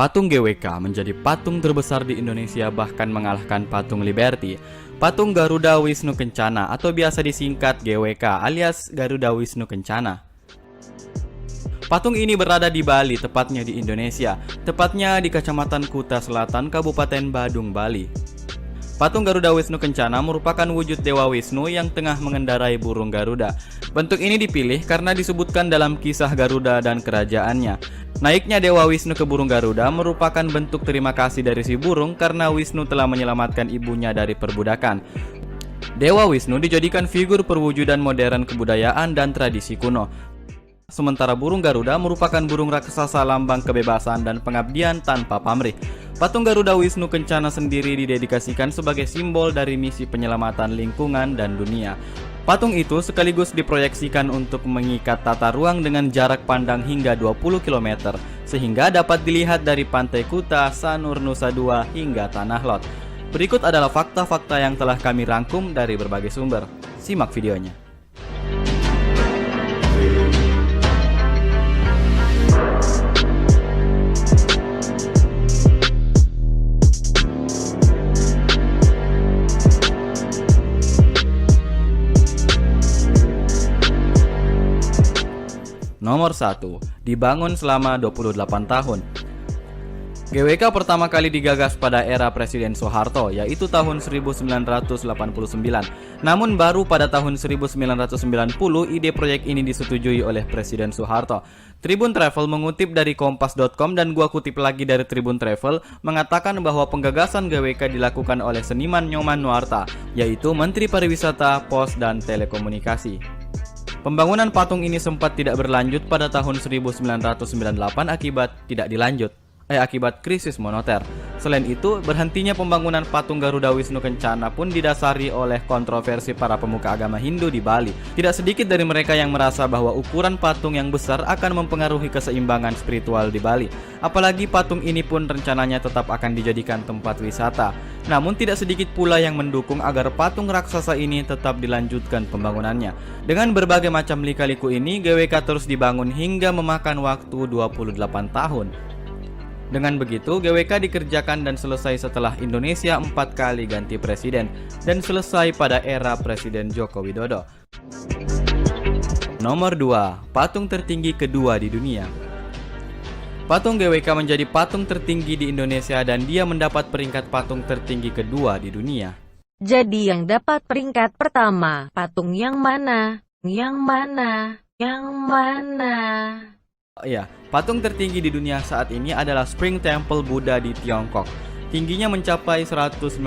Patung GWK menjadi patung terbesar di Indonesia, bahkan mengalahkan patung Liberty. Patung Garuda Wisnu Kencana atau biasa disingkat GWK alias Garuda Wisnu Kencana. Patung ini berada di Bali, tepatnya di Indonesia, tepatnya di Kecamatan Kuta Selatan, Kabupaten Badung, Bali. Patung Garuda Wisnu Kencana merupakan wujud Dewa Wisnu yang tengah mengendarai burung Garuda. Bentuk ini dipilih karena disebutkan dalam kisah Garuda dan kerajaannya. Naiknya Dewa Wisnu ke burung Garuda merupakan bentuk terima kasih dari si burung karena Wisnu telah menyelamatkan ibunya dari perbudakan. Dewa Wisnu dijadikan figur perwujudan modern kebudayaan dan tradisi kuno. Sementara burung Garuda merupakan burung raksasa lambang kebebasan dan pengabdian tanpa pamrih. Patung Garuda Wisnu Kencana sendiri didedikasikan sebagai simbol dari misi penyelamatan lingkungan dan dunia. Patung itu sekaligus diproyeksikan untuk mengikat tata ruang dengan jarak pandang hingga 20 km, sehingga dapat dilihat dari Pantai Kuta, Sanur Nusa Dua, hingga Tanah Lot. Berikut adalah fakta-fakta yang telah kami rangkum dari berbagai sumber. Simak videonya. Nomor 1. Dibangun selama 28 tahun. GWK pertama kali digagas pada era Presiden Soeharto, yaitu tahun 1989. Namun baru pada tahun 1990 ide proyek ini disetujui oleh Presiden Soeharto. Tribun Travel mengutip dari kompas.com dan gua kutip lagi dari Tribun Travel mengatakan bahwa penggagasan GWK dilakukan oleh seniman Nyoman Nuarta, yaitu Menteri Pariwisata, Pos, dan Telekomunikasi. Pembangunan patung ini sempat tidak berlanjut pada tahun 1998 akibat krisis moneter. Selain itu, berhentinya pembangunan patung Garuda Wisnu Kencana pun didasari oleh kontroversi para pemuka agama Hindu di Bali. Tidak sedikit dari mereka yang merasa bahwa ukuran patung yang besar akan mempengaruhi keseimbangan spiritual di Bali. Apalagi patung ini pun rencananya tetap akan dijadikan tempat wisata. Namun tidak sedikit pula yang mendukung agar patung raksasa ini tetap dilanjutkan pembangunannya. Dengan berbagai macam lika-liku ini, GWK terus dibangun hingga memakan waktu 28 tahun. Dengan begitu, GWK dikerjakan dan selesai setelah Indonesia 4 kali ganti presiden dan selesai pada era Presiden Joko Widodo. Nomor 2. Patung tertinggi kedua di dunia. Patung GWK menjadi patung tertinggi di Indonesia dan dia mendapat peringkat patung tertinggi kedua di dunia. Jadi yang dapat peringkat pertama, patung yang mana? Yang mana? Yang mana? Ya, patung tertinggi di dunia saat ini adalah Spring Temple Buddha di Tiongkok. Tingginya mencapai 193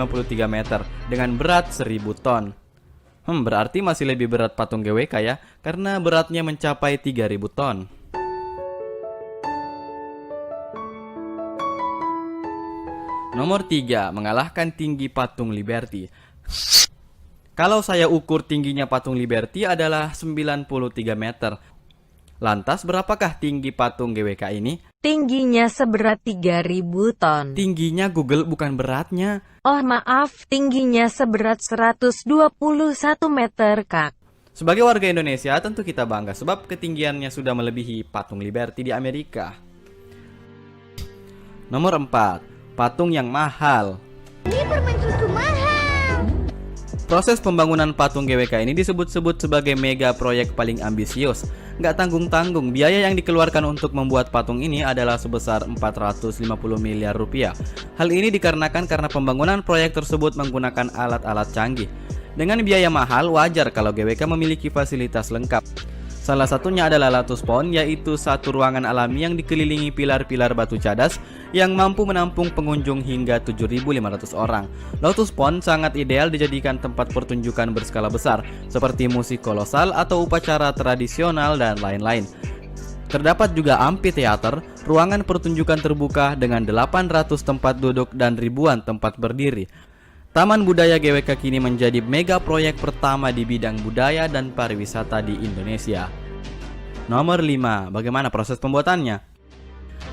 meter dengan berat 1000 ton. Berarti masih lebih berat patung GWK ya, karena beratnya mencapai 3000 ton. Nomor 3, mengalahkan tinggi patung Liberty. Kalau saya ukur tingginya patung Liberty adalah 93 meter. Lantas berapakah tinggi patung GWK ini? Tingginya seberat 3000 ton. Tingginya Google bukan beratnya. Oh maaf, tingginya seberat 121 meter kak. Sebagai warga Indonesia tentu kita bangga sebab ketinggiannya sudah melebihi patung Liberty di Amerika. Nomor 4. Patung yang mahal. Ini permen susu mahal. Proses pembangunan patung GWK ini disebut-sebut sebagai mega proyek paling ambisius. Nggak tanggung-tanggung, biaya yang dikeluarkan untuk membuat patung ini adalah sebesar 450 miliar rupiah. Hal ini dikarenakan karena pembangunan proyek tersebut menggunakan alat-alat canggih. Dengan biaya mahal, wajar kalau GWK memiliki fasilitas lengkap. Salah satunya adalah Lotus Pond, yaitu satu ruangan alami yang dikelilingi pilar-pilar batu cadas yang mampu menampung pengunjung hingga 7.500 orang. Lotus Pond sangat ideal dijadikan tempat pertunjukan berskala besar, seperti musik kolosal atau upacara tradisional dan lain-lain. Terdapat juga amphitheater, ruangan pertunjukan terbuka dengan 800 tempat duduk dan ribuan tempat berdiri. Taman Budaya GWK kini menjadi mega proyek pertama di bidang budaya dan pariwisata di Indonesia. Nomor 5. Bagaimana proses pembuatannya?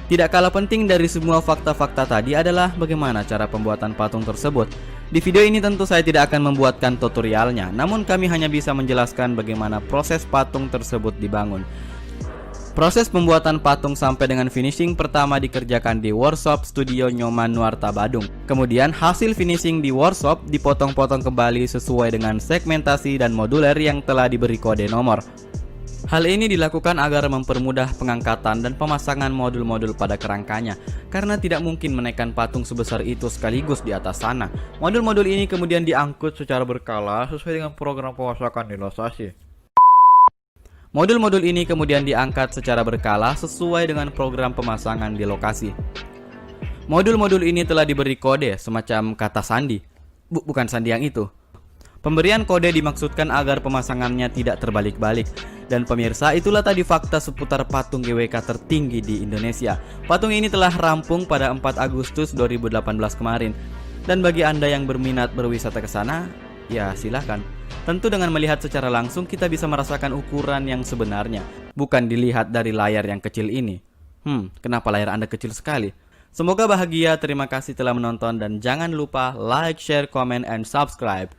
Tidak kalah penting dari semua fakta-fakta tadi adalah bagaimana cara pembuatan patung tersebut. Di video ini tentu saya tidak akan membuatkan tutorialnya, namun kami hanya bisa menjelaskan bagaimana proses patung tersebut dibangun. Proses pembuatan patung sampai dengan finishing pertama dikerjakan di workshop studio Nyoman Nuarta Badung. Kemudian hasil finishing di workshop dipotong-potong kembali sesuai dengan segmentasi dan moduler yang telah diberi kode nomor. Hal ini dilakukan agar mempermudah pengangkatan dan pemasangan modul-modul pada kerangkanya, karena tidak mungkin menaikkan patung sebesar itu sekaligus di atas sana. Modul-modul ini kemudian diangkut secara berkala sesuai dengan program pemasakan di lokasi. Modul-modul ini kemudian diangkat secara berkala sesuai dengan program pemasangan di lokasi. Modul-modul ini telah diberi kode semacam kata sandi. Bukan sandi yang itu. Pemberian kode dimaksudkan agar pemasangannya tidak terbalik-balik. Dan pemirsa, itulah tadi fakta seputar patung GWK tertinggi di Indonesia. Patung ini telah rampung pada 4 Agustus 2018 kemarin. Dan bagi Anda yang berminat berwisata ke sana, ya silahkan. Tentu dengan melihat secara langsung kita bisa merasakan ukuran yang sebenarnya, bukan dilihat dari layar yang kecil ini. Kenapa layar Anda kecil sekali? Semoga bahagia, terima kasih telah menonton dan jangan lupa like, share, comment, and subscribe.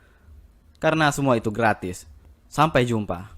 Karena semua itu gratis. Sampai jumpa.